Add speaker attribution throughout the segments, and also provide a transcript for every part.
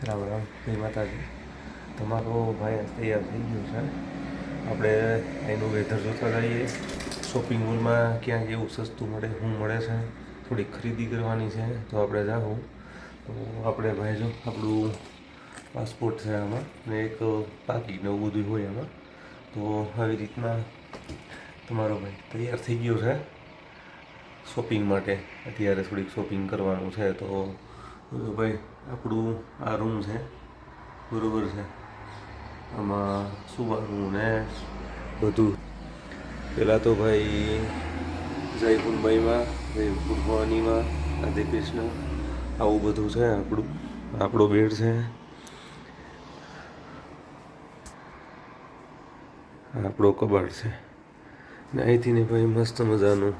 Speaker 1: રામ રામ જય માતાજી. તમારો ભાઈ તૈયાર થઈ ગયો છે. આપણે એનું વેધર જોતા જઈએ. શોપિંગ મોલમાં ક્યાં એવું સસ્તું મળે, શું મળે છે, થોડીક ખરીદી કરવાની છે. તો આપણે જાઉં તો આપણે ભાઈ જો આપણું પાસપોર્ટ છે આમાં, ને એક બાકી નવું બધું હોય આમાં. તો આવી રીતના તમારો ભાઈ તૈયાર થઈ ગયો છે શોપિંગ માટે. અત્યારે થોડીક શોપિંગ કરવાનું છે. તો ભાઈ આપણું આ રૂમ છે, બરાબર છે. આમાં સુવાનું ને બધું. પહેલાં તો ભાઈ જય કુંભાઈમાં, જય ભવાનીમાં, રાધે કૃષ્ણ, આવું બધું છે. આપણો બેડ છે. આપણો કબાટ છે ને અહીંથી ને ભાઈ મસ્ત મજાનું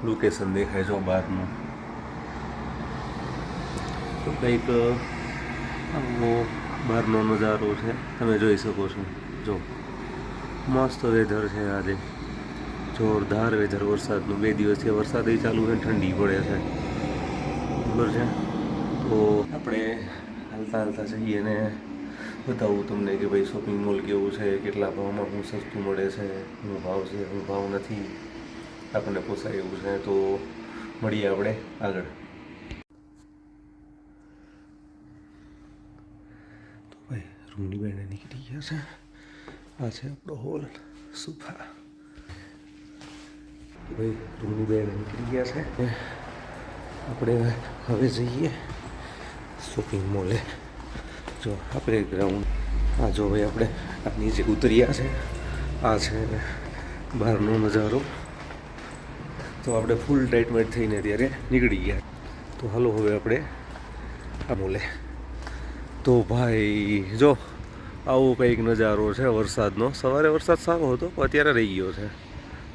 Speaker 1: લોકેશન દેખાય છે બહારનું. તો કંઈક આવો બહારનો નજારો છે, તમે જોઈ શકો છો. જો મસ્ત વેધર છે આજે, જોરદાર વેધર. વરસાદનું 2 દિવસથી વરસાદ ચાલુ છે, ઠંડી પડે છે, બરાબર છે. તો આપણે હાલતા હાલતા જઈએ ને બતાવું તમને કે ભાઈ શોપિંગ મોલ કેવું છે, કેટલા ભાવમાં શું સસ્તું મળે છે, શું ભાવ છે, શું ભાવ નથી, આપણને પોસાય એવું છે. તો મળીએ આપણે આગળ. તો ભાઈ રૂમની બહાર નીકળી ગયા છે. આ છે આપણો હોલ, સોફા. ભાઈ રૂમની બહાર નીકળી ગયા છે. આપણે હવે જઈએ શોપિંગ મોલે. જો આપણે ગ્રાઉન્ડ, આ જો ભાઈ આપણે આ નીચે ઉતર્યા છે. આ છે બહારનો નજારો. તો આપણે ફૂલ ટાઈટમેટ થઈને ત્યારે નીકળી ગયા. તો હાલો હવે આપણે આ મોલે. તો ભાઈ જો આવો કંઈક નજારો છે વરસાદનો. સવારે વરસાદ સારો હતો, પણ અત્યારે રહી ગયો છે.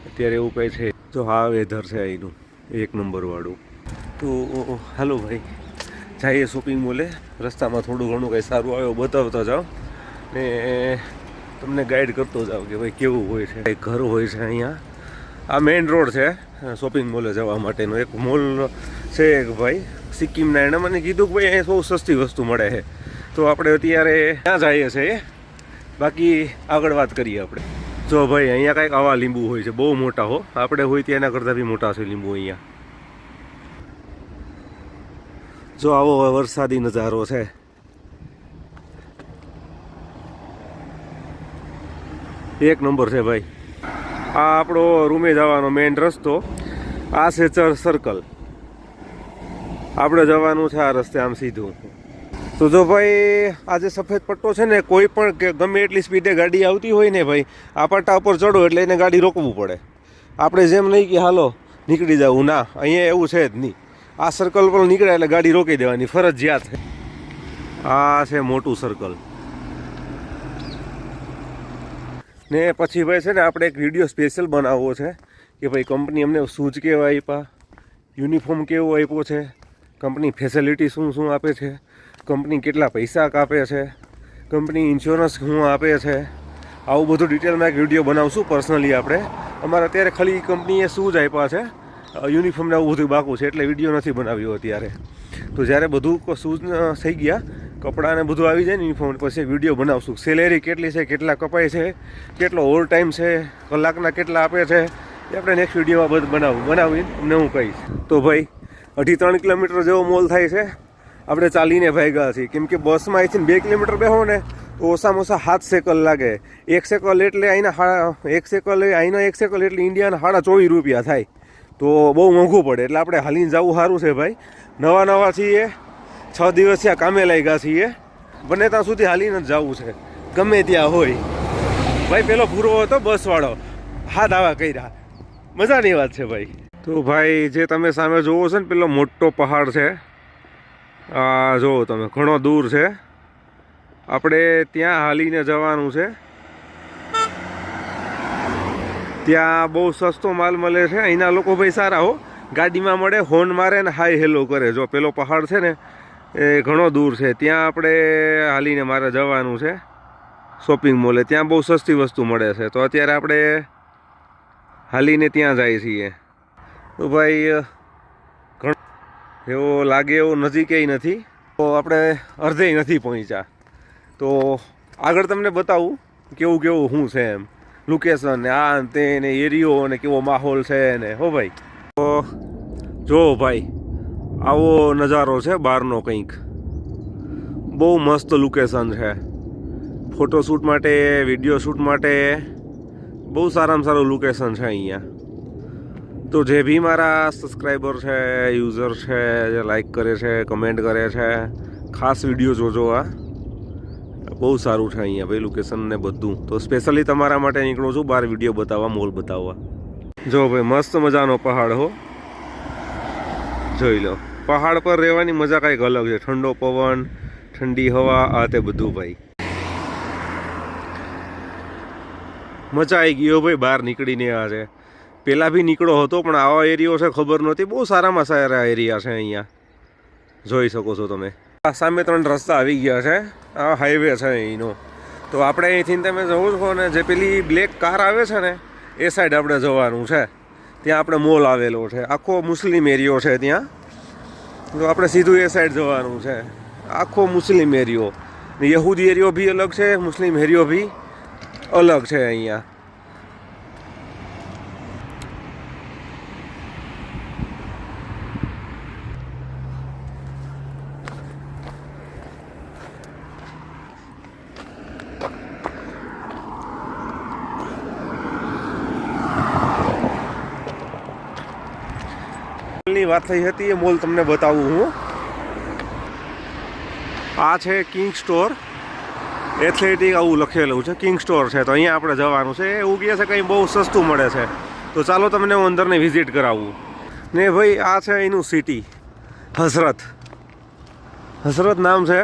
Speaker 1: અત્યારે એવું કંઈ છે. જો આ વેધર છે અહીંનું 1 નંબરવાળું. તો હાલો ભાઈ જઈએ શોપિંગ મોલે. રસ્તામાં થોડું ઘણું કંઈ સારું આવ્યો બતાવતા જાઓ ને તમને ગાઈડ કરતો જાઓ કે ભાઈ કેવું હોય છે. એક ઘર હોય છે અહીંયા. આ મેઇન રોડ છે શોપિંગ મોલે જવા માટેનો. એક મોલ છે એક ભાઈ સિક્કિમના, એણે મને કીધું કે ભાઈ અહીંયા બહુ સસ્તી વસ્તુ મળે છે. તો આપણે અત્યારે ત્યાં જઈએ છીએ. બાકી આગળ વાત કરીએ આપણે. જો ભાઈ અહીંયા કાંઈક આવા લીંબુ હોય છે, બહુ મોટા હો. આપણે હોય ત્યાં એના કરતાં બી મોટા છે લીંબુ અહીંયા. જો આવો વરસાદી નજારો છે. એક નંબર છે ભાઈ. આ આપણો રૂમે જવાનો મેઇન રસ્તો. આ છે સર્કલ. આપણે જવાનું છે આ રસ્તે આમ સીધું. તો જો ભાઈ આ જે સફેદ પટ્ટો છે ને, કોઈ પણ ગમે એટલી સ્પીડે ગાડી આવતી હોય ને ભાઈ, આ પટ્ટા ઉપર ચડો એટલે એને ગાડી રોકવું પડે. આપણે જેમ નહીં કે હાલો નીકળી જવું, ના, અહીંયા એવું છે જ નહીં. આ સર્કલ પર નીકળે એટલે ગાડી રોકી દેવાની ફરજિયાત છે. આ છે મોટું સર્કલ. ને પછી ભાઈ છે ને આપણે એક વિડીયો સ્પેશિયલ બનાવવો છે કે ભાઈ કંપની અમને શૂઝ કેવા આપ્યા, યુનિફોર્મ કેવો આપ્યો છે, કંપની ફેસિલિટી શું શું આપે છે, કંપની કેટલા પૈસા કાપે છે, કંપની ઇન્સ્યોરન્સ શું આપે છે, આવું બધું ડિટેલમાં એક વિડીયો બનાવશું પર્સનલી આપણે. અમારે અત્યારે ખાલી કંપનીએ શૂઝ આપ્યા છે, યુનિફોર્મને આવું બધું બાકી છે, એટલે વિડીયો નથી બનાવ્યો અત્યારે. તો જ્યારે બધું શૂઝ થઈ ગયા, કપડાં ને બધું આવી જાય ને યુનિફોર્મ, પછી વિડીયો બનાવશું. સેલેરી કેટલી છે, કેટલા કપાય છે, કેટલો ઓવર ટાઈમ છે, કલાકના કેટલા આપે છે, એ આપણે નેક્સ્ટ વિડીયોમાં બધું બનાવીને તમને હું કહીશ. તો ભાઈ 2.5-3 કિલોમીટર જેવો મોલ થાય છે. આપણે ચાલીને ભાગ્યા છીએ, કેમ કે બસમાં અહીંથી 2 કિલોમીટર બેહો ને તો ઓછામાં ઓછા 7 સેકલ લાગે. 1 સેકલ એટલે અહીંના 1 સેકલ એટલે ઇન્ડિયાના 24 રૂપિયા થાય. તો બહુ મોંઘું પડે. એટલે આપણે હાલીને જવું સારું છે ભાઈ. નવા છીએ, 6 દિવસ ત્યાં કામે લાગ્યા છીએ. બને ત્યાં સુધી હાલીને જ જવું છે, ગમે ત્યાં હોય. ભાઈ પેલો પૂરો હતો બસવાળો, હાથ આવા કર્યા, મજાની વાત છે ભાઈ. તો ભાઈ જે તમે સામે જોવો છો ને, પેલો મોટો પહાડ છે, આ જુઓ તમે, ઘણો દૂર છે. આપણે ત્યાં હાલીને જવાનું છે. ત્યાં બહુ સસ્તો માલ મળે છે. અહીંના લોકો ભાઈ સારા હો, ગાડીમાં મળે, હોર્ન મારે ને હાય હેલો કરે. જો પેલો પહાડ છે ને એ ઘણો દૂર છે, ત્યાં આપણે હાલીને મારે જવાનું છે શોપિંગ મોલે. ત્યાં બહુ સસ્તી વસ્તુ મળે છે. તો અત્યારે આપણે હાલીને ત્યાં જઈએ છીએ. તો ભાઈ ઘણો એવો લાગે એવો નજીકેય નથી. તો આપણે અડધે નથી પહોંચ્યા. તો આગળ તમને બતાવું કેવું કેવું શું છે એમ, લોકેશન ને આ તે ને એરિયો ને કેવો માહોલ છે ને. હો ભાઈ, તો જો ભાઈ આવો નજારો છે બહારનો કંઈક. બહુ મસ્ત લોકેશન છે ફોટોશૂટ માટે, વિડીયો શૂટ માટે. બહુ સારામાં સારું લોકેશન છે અહીંયા. તો જે બી મારા સબસ્ક્રાઈબર છે, યુઝર છે, જે લાઈક કરે છે, કમેન્ટ કરે છે, ખાસ વિડીયો જોજો. આ બહુ સારું છે અહીંયા ભાઈ લોકેશન ને બધું. તો સ્પેશિયલી તમારા માટે નીકળું છું બહાર વિડીયો બતાવવા, મોલ બતાવવા. જો ભાઈ મસ્ત મજાનો પહાડ હો, જોઈ લો. પહાડ પર રહેવાની મજા કંઈક અલગ છે. ઠંડો પવન, ઠંડી હવા, આ તે બધું ભાઈ મજા આવી ગયો ભાઈ બહાર નીકળીને. આ છે પહેલાં બી નીકળો હતો પણ આવા એરિયો છે ખબર નહોતી. બહુ સારામાં સારા એરિયા છે અહીંયા, જોઈ શકો છો તમે. આ સામે 3 રસ્તા આવી ગયા છે. આ હાઈવે છે અહીંનો. તો આપણે અહીંથી તમે જવું છો ને, જે પેલી બ્લેક કાર આવે છે ને એ સાઈડ આપણે જવાનું છે. ત્યાં આપણે મોલ આવેલો છે, આખો મુસ્લિમ એરિયો છે ત્યાં. તો આપણે સીધું એ સાઈડ જવાનું છે. આખો મુસ્લિમ એરિયો, યહૂદી એરિયો બી અલગ છે, મુસ્લિમ એરિયો બી અલગ છે અહીંયા. મોલની વાત થઈ હતી, એ મોલ તમને બતાવું હું. આ છે કિંગ સ્ટોર એથ્લેટિક, આવું લખેલું છે કિંગ સ્ટોર છે. તો અહીંયા આપણે જવાનું છે. એવું કહે છે કંઈ બહુ સસ્તું મળે છે. તો ચાલો તમને હું અંદરની વિઝિટ કરાવું. ને ભાઈ આ છે એનું સિટી, હસરત નામ છે.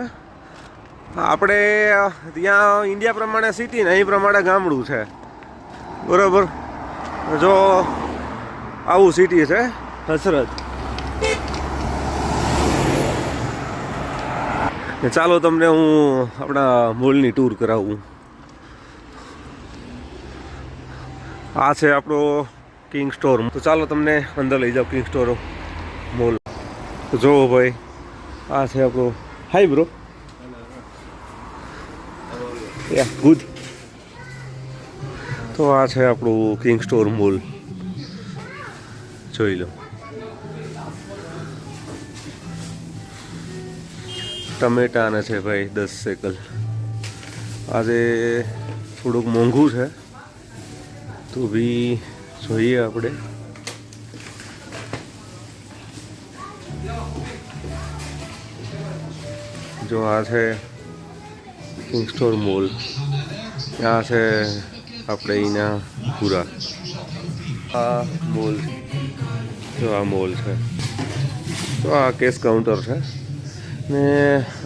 Speaker 1: આપણે ત્યાં ઇન્ડિયા પ્રમાણે સિટી ને અહીં પ્રમાણે ગામડું છે, બરાબર. જો આવું સિટી છે હસરત. ચાલો તમને હું આપણા મોલની ટૂર કરાવું. આ છે આપણો કિંગ સ્ટોર. તો ચાલો તમને અંદર લઈ જાઓ કિંગ સ્ટોર મોલ. તો જોવો ભાઈ આ છે આપણો. હાય બ્રો, યા ગુડ. તો આ છે આપણું કિંગ સ્ટોર મોલ, જોઈ લો. ટમેટાને છે ભાઈ 10 શેકલ. આજે થોડુંક મોંઘું છે તો બી જોઈએ આપણે. જો આ છે કિંગ સ્ટોર મોલ. આ છે આપણે અહીંના પૂરા આ મોલ. જો આ મોલ છે. તો આ કેશ કાઉન્ટર છે ને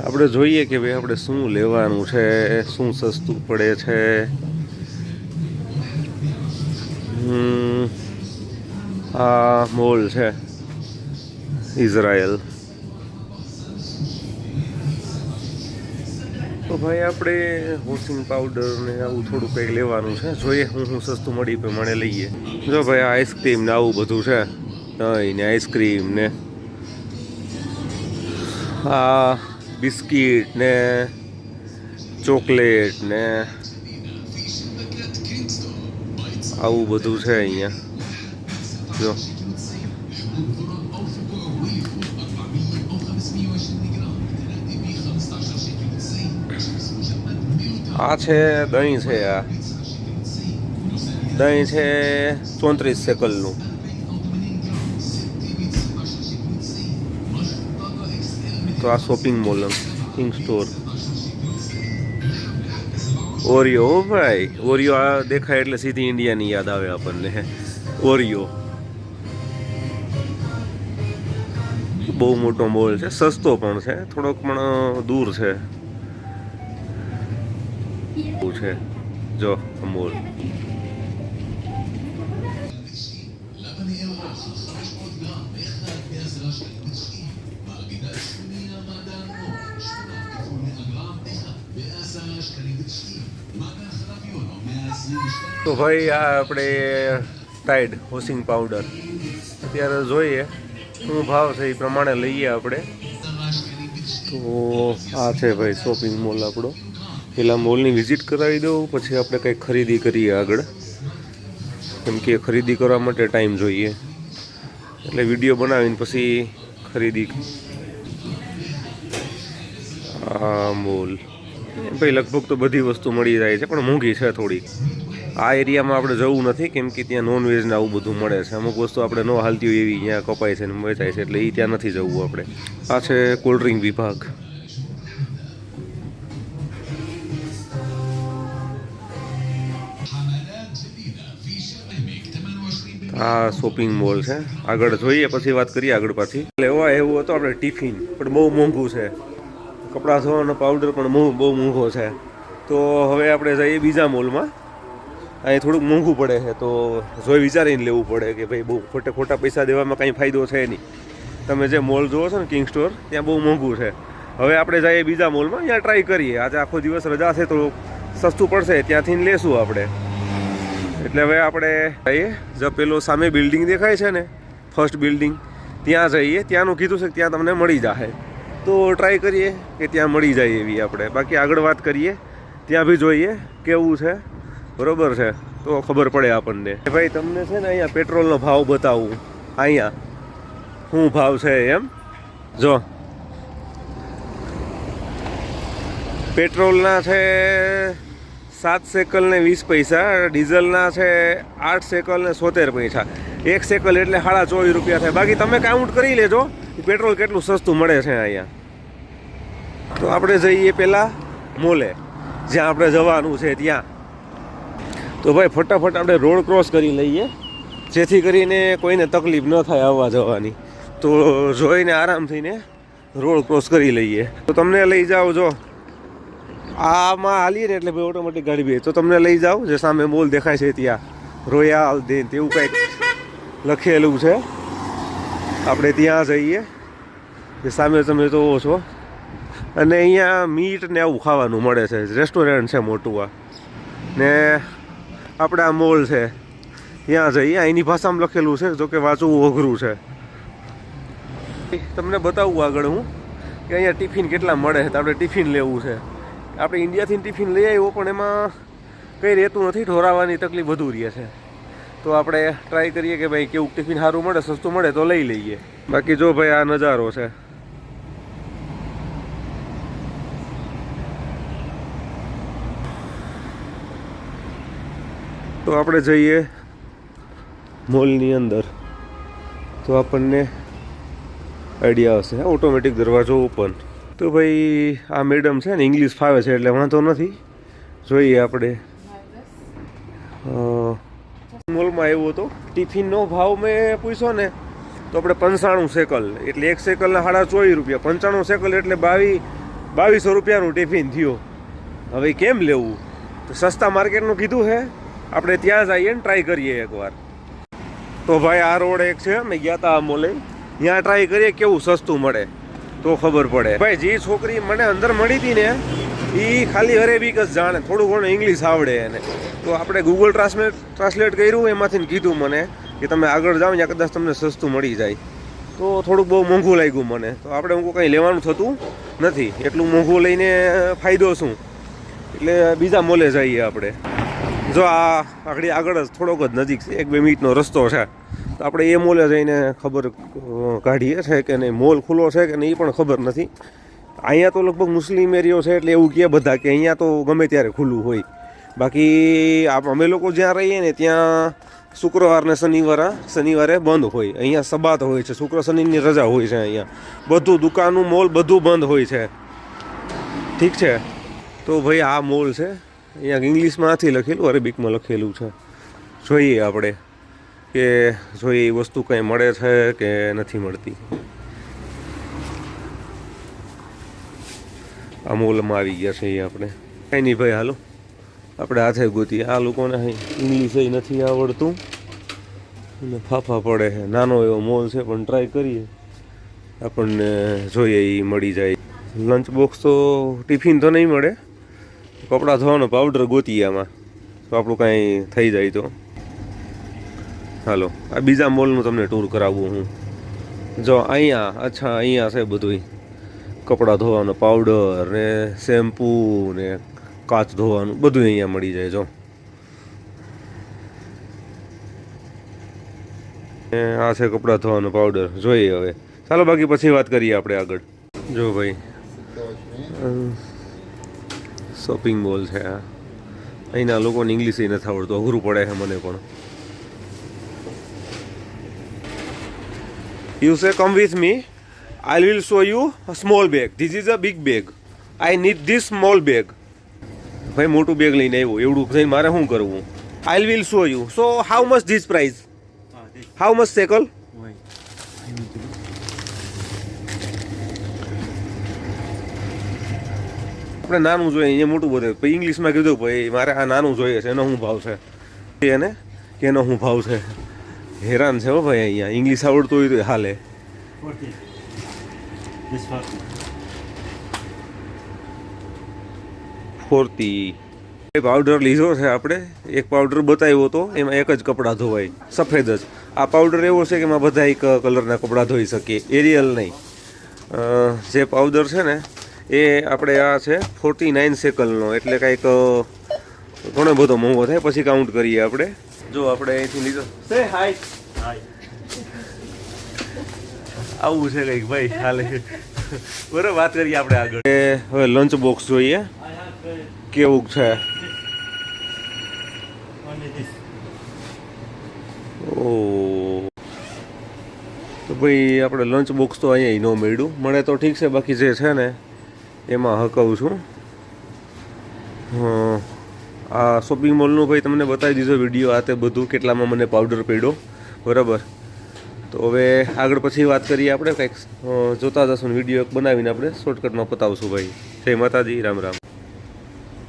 Speaker 1: આપણે જોઈએ કે ભાઈ આપણે શું લેવાનું છે, શું સસ્તું પડે છે. આ મોલ છે ઇઝરાયલ. તો ભાઈ આપણે વોશિંગ પાવડર ને આવું થોડું કંઈક લેવાનું છે. જોઈએ હું સસ્તું મળી પ્રમાણે લઈએ. જો ભાઈ આ આઈસ્ક્રીમ ને આવું બધું છે. દહીં ને આઈસ્ક્રીમ ને આ બિસ્કીટ ને ચોકલેટ ને આવું બધું છે અહીંયા. જો આ છે દહીં છે. આ દહીં છે 34 શેકલનું. તો આ shopping mall king store. Oreo ભાઈ, ઓરિયો આ દેખાય એટલે સીધી ઇન્ડિયાની યાદ આવે આપણને. ઓરિયો બહુ મોટો મોલ છે, સસ્તો પણ છે, થોડોક પણ દૂર છે. છે જો મોલ. તો ભાઈ આ આપણે ટાઈડ વોશિંગ પાવડર અત્યારે જોઈએ શું ભાવ છે એ પ્રમાણે લઈએ આપણે. તો આ છે ભાઈ શોપિંગ મોલ આપણો. પહેલાં મોલની વિઝિટ કરાવી દઉં, પછી આપણે કંઈક ખરીદી કરીએ આગળ, કેમ કે ખરીદી કરવા માટે ટાઈમ જોઈએ, એટલે વિડીયો બનાવીને પછી ખરીદી. આ મોલ ભાઈ લગભગ તો બધી વસ્તુ મળી જાય છે, પણ મોંઘી છે થોડીક. આ એરિયામાં આપણે જવું નથી, કેમ કે ત્યાં નોનવેજ ને આવું બધું મળે છે. અમુક વસ્તુ આપણે ન હાલતી હોય એવી ત્યાં કપાય છે ને વેચાય છે, એટલે એ ત્યાં નથી જવું આપણે. આ છે કોલ્ડ ડ્રિંક વિભાગ. આ શોપિંગ મોલ છે. આગળ જોઈએ પછી વાત કરીએ આગળ પાછી. લેવા એવું હતું આપણે ટિફિન, પણ બહુ મોંઘું છે. કપડાં ધોવાનો પાવડર પણ બહુ મોંઘો છે. તો હવે આપણે જઈએ બીજા મોલમાં. અહીં થોડુંક મોંઘું પડે છે, તો જોઈ વિચારીને લેવું પડે કે ભાઈ બહુ ખોટા પૈસા દેવામાં કંઈ ફાયદો છે નહીં. તમે જે મોલ જુઓ છો ને કિંગ સ્ટોર, ત્યાં બહુ મોંઘું છે. હવે આપણે જઈએ બીજા મોલમાં, ત્યાં ટ્રાય કરીએ. આજે આખો દિવસ રજા છે તો સસ્તું પડશે, ત્યાંથી લેશું આપણે. એટલે હવે આપણે જઈએ. જો પેલો સામે બિલ્ડિંગ દેખાય છે ને, ફર્સ્ટ બિલ્ડિંગ, ત્યાં જઈએ. ત્યાંનું કીધું છે કે ત્યાં તમને મળી જાય, તો ટ્રાય કરીએ કે ત્યાં મળી જાય એવી આપણે. બાકી આગળ વાત કરીએ, ત્યાં બી જોઈએ કેવું છે, બરોબર છે, તો ખબર પડે આપણને. ભાઈ તમને છે ને અહીંયા પેટ્રોલનો ભાવ બતાવું. અહીંયા શું ભાવ છે એમ જો. પેટ્રોલના છે 7 શેકલ ને 20 પૈસા, ડીઝલના છે 8 શેકલ ને 70 પૈસા. 1 શેકલ એટલે 24.5 રૂપિયા થાય. બાકી તમે કાઉન્ટ કરી લેજો પેટ્રોલ કેટલું સસ્તું મળે છે અહીંયા. તો આપણે જઈએ પહેલાં મોલે, જ્યાં આપણે જવાનું છે ત્યાં. તો ભાઈ ફટાફટ આપણે રોડ ક્રોસ કરી લઈએ, જેથી કરીને કોઈને તકલીફ ન થાય આવવા જવાની. તો જોઈને આરામથીને રોડ ક્રોસ કરી લઈએ. તો તમને લઈ જાઓ, જો આમાં હાલીએ ને એટલે ભાઈ ઓટોમેટિક ગાડી બે, તો તમને લઈ જાઓ જે સામે મોલ દેખાય છે ત્યાં, રોયાલ દેન તેવું કંઈક લખેલું છે. આપણે ત્યાં જઈએ, જે સામે તમે જોવો છો. અને અહીંયા મીટ ને આવું ખાવાનું મળે છે. રેસ્ટોરન્ટ છે મોટું આ. ને આપણે આ મોલ છે ત્યાં જઈએ. અહીંની ભાષામાં લખેલું છે, જોકે વાંચવું અઘરું છે. તમને બતાવું આગળ હું કે અહીંયા ટિફિન કેટલા મળે છે. તો આપણે ટિફિન લેવું છે. આપણે ઇન્ડિયાથી ટિફિન લઈ આવ્યો, પણ એમાં કંઈ રહેતું નથી, ઢોરાવાની તકલીફ વધુ રહે છે. તો આપણે ટ્રાય કરીએ કે ભાઈ કેવું ટિફિન સારું મળે, સસ્તું મળે તો લઈ લઈએ. બાકી જો ભાઈ આ નજારો છે. તો આપણે જઈએ મોલની અંદર, તો આપણને આઈડિયા હશે. ઓટોમેટિક દરવાજો ઓપન. તો ભાઈ આ મેડમ છે ને ઇંગ્લિશ ફાવે છે, એટલે વાંધો નથી. જોઈએ આપણે મોલમાં એવું હતું. ટિફિનનો ભાવ મેં પૂછ્યો ને તો આપણે 95 શેકલ, એટલે 1 શેકલના 24.5 રૂપિયા. 95 શેકલ એટલે 2200 રૂપિયાનું ટિફિન થયું. હવે કેમ લેવું? તો સસ્તા માર્કેટનું કીધું છે, આપણે ત્યાં જઈએ ને ટ્રાય કરીએ એકવાર. તો ભાઈ આ રોડ એક છે, મેં ગયા હતા આ મોલે, ત્યાં ટ્રાય કરીએ કેવું સસ્તું મળે તો ખબર પડે. ભાઈ જે છોકરી મને અંદર મળી હતી ને, એ ખાલી અરેબિક જ જાણે, થોડું ઘણું ઇંગ્લિશ આવડે એને. તો આપણે ગૂગલ ટ્રાન્સલેટ કર્યું, એમાંથી કીધું મને કે તમે આગળ જાઓ ત્યાં કદાચ તમને સસ્તું મળી જાય. તો થોડુંક બહુ મોંઘું લાગ્યું મને. તો આપણે હું કંઈ લેવાનું થતું નથી, એટલું મોંઘું લઈને ફાયદો શું? એટલે બીજા મોલે જઈએ આપણે. જો આ આગળ જ થોડોક જ નજીક છે, 1-2 મિનિટનો રસ્તો છે. તો આપણે એ મોલે જઈને ખબર કાઢીએ છે કે નહીં, મોલ ખુલ્લો છે કે નહીં એ પણ ખબર નથી. અહીંયા તો લગભગ મુસ્લિમ એરિયો છે, એટલે એવું કહે બધા કે અહીંયા તો ગમે ત્યારે ખુલ્લું હોય. બાકી અમે લોકો જ્યાં રહીએ ને ત્યાં શુક્રવાર ને શનિવારે બંધ હોય. અહીંયા સબાત હોય છે, શુક્ર શનિની રજા હોય છે. અહીંયા બધું દુકાનું મોલ બધું બંધ હોય છે. ઠીક છે. તો ભાઈ આ મોલ છે. અહીંયા ઇંગ્લિશમાં નથી લખેલું, અરેબિકમાં લખેલું છે. જોઈએ આપણે કે જોઈએ એ વસ્તુ કંઈ મળે છે કે નથી મળતી. આ મોલમાં આવી ગયા છે એ આપણે. કંઈ નહીં ભાઈ, હાલો આપણે હાથે ગોતીએ. આ લોકોને ઇંગ્લિશ નથી આવડતું અને ફાફા પડે છે. નાનો એવો મોલ છે, પણ ટ્રાય કરીએ, આપણને જોઈએ એ મળી જાય. લંચ બોક્સ તો ટિફિન તો નહીં મળે, કપડાં ધોવાનો પાવડર ગોતીએ આમાં, તો આપણું કાંઈ થઈ જાય તો. હાલો આ બીજા મોલનું તમને ટૂર કરાવવું હું. જો અહીંયા, અચ્છા અહીંયા છે બધું. કપડાં ધોવાનો પાવડર ને શેમ્પૂ ને કાચ ધોવાનું બધું અહીંયા મળી જાય. જો આ છે કપડાં ધોવાનો પાવડર. જોઈએ હવે ચાલો બાકી પછી વાત કરીએ આપણે આગળ. જો ભાઈ શોપિંગ મોલ છે આ. અહીંના લોકોને ઇંગ્લિશ નથી આવડતું, અઘરું પડે છે મને પણ. You say come with me. I will show you a small bag. This is a big bag. I need this small bag. ભાઈ મોટું બેગ લઈને આવ્યો, એવડું થઈને મારે શું કરવું? I will show you. So how much this price? How much shekel? આપણે નાનું જોઈએ, અહીંયા મોટું બધે. પછી ઇંગ્લિશમાં કીધું ભાઈ મારે આ નાનું જોઈએ છે, એનો શું ભાવ છે એને કે એનો શું ભાવ છે. હેરાન છે હો ભાઈ, અહીંયા ઇંગ્લિશ આવડતું હોય તો હાલે. 40 પાવડર લીધો છે આપણે. એક પાવડર બતાવ્યો હતો, એમાં એક જ કપડાં ધોવાય, સફેદ જ. આ પાવડર એવો છે કે એમાં બધા એક કલરના કપડાં ધોઈ શકીએ, એરિયલ નહીં. જે પાવડર છે ને એ આપણે આ છે 49 શેકલનો, એટલે કાંઈક ઘણો બધો મોંઘો થાય. પછી કાઉન્ટ કરીએ આપણે. જો આપણે અહીંથી લીધો સે હાય આવું છે કંઈક ભાઈ હાલે. બરાબર, વાત કરીએ આપણે આગળ. હવે લંચ બોક્સ જોઈએ કેવું છે. ઓ તો ભાઈ આપણે લંચ બોક્સ તો અહીંયા ન મળ્યું. મળે તો ઠીક છે, બાકી જે છે ને એમાં હકવું છું. આ શોપિંગ મોલનું ભાઈ તમને બતાવી દીધો વિડીયો, આ તે બધું કેટલામાં મને પાવડર પડ્યો. બરાબર, તો હવે આગળ પછી વાત કરીએ આપણે. કંઈક જોતા જશું ને વિડીયો બનાવીને આપણે શોર્ટકટમાં પતાવશું ભાઈ. જય માતાજી, રામ રામ.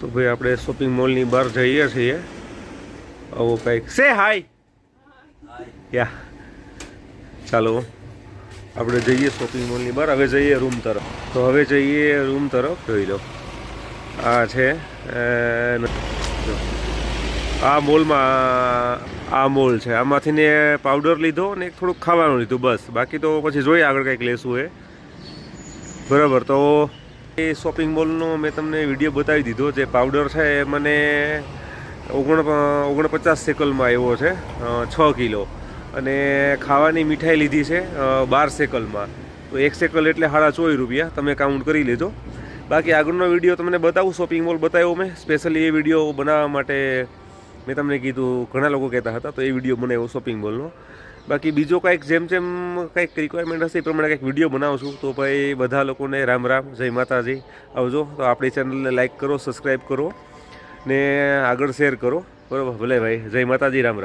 Speaker 1: તો ભાઈ આપણે શોપિંગ મોલની બહાર જઈએ છીએ. આવો કંઈક સે હાય યા. ચાલો આપણે જઈએ શોપિંગ મોલની બહાર. હવે જઈએ રૂમ તરફ. તો હવે જઈએ રૂમ તરફ. જોઈ લો આ છે આ મોલમાં. આ મોલ છે, આમાંથી ને પાવડર લીધો ને એક થોડુંક ખાવાનું લીધું બસ. બાકી તો પછી જોઈએ આગળ કંઈક લેશું એ. બરાબર, તો એ શોપિંગ મોલનો મેં તમને વિડીયો બતાવી દીધો. જે પાવડર છે એ મને 49 શેકલમાં આવ્યો છે, 6 કિલો. અને ખાવાની મીઠાઈ લીધી છે 12 શેકલમાં. તો 1 શેકલ એટલે 24 રૂપિયા. તમે કાઉન્ટ કરી લેજો. બાકી આગળનો વિડીયો તમને બતાવું. શોપિંગ મોલ બતાવ્યો મેં સ્પેશિયલી. એ વિડીયો બનાવવા માટે મેં તમને કીધું, ઘણા લોકો કહેતા હતા, તો એ વિડીયો બનાવ્યો શોપિંગ મોલનો. બાકી બીજો કાંઈક જેમ જેમ કંઈક રિક્વાયરમેન્ટ હશે એ પ્રમાણે કંઈક વિડીયો બનાવશું. તો ભાઈ બધા લોકોને રામ રામ, જય માતાજી. આવજો. તો આપણી ચેનલને લાઈક કરો, સબસ્ક્રાઈબ કરો ને આગળ શેર કરો. બરાબર, ભલે ભાઈ, જય માતાજી, રામ રામ.